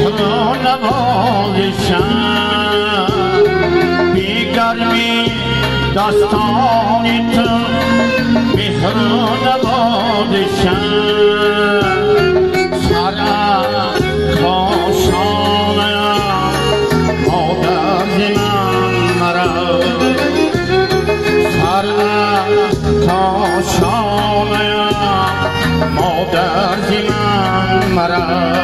تو نوازشم بیگرمی داستانی تو مهر نوازشم سرم کاشانم مادر من مرا سرم کاشانم مادر من مرا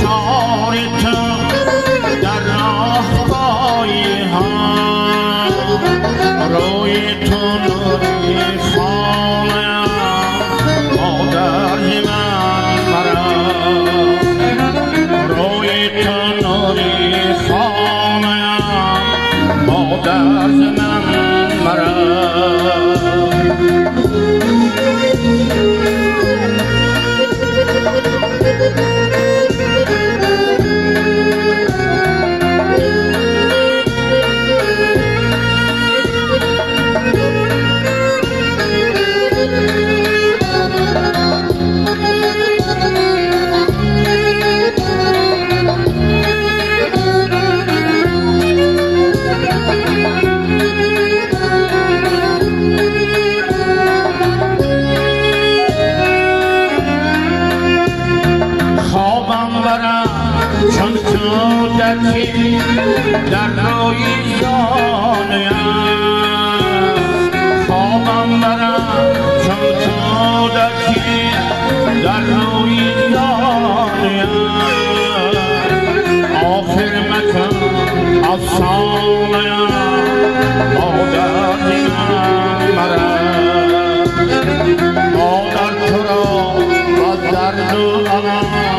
چار تو در راه پای هم روی تو نوری خانم مادر من مرا روی تو نوری خانم مادر من مرا چون تو دکی در روی جانم خوابم برم چون تو دکی در روی جانم آخر مکن افسانه مادر من مرا مادر تو را با درد و غم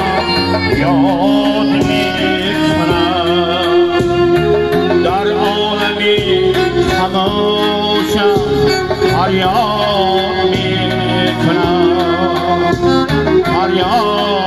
یاد میکنم در عالمی خموشم فریاد میکنم فریاد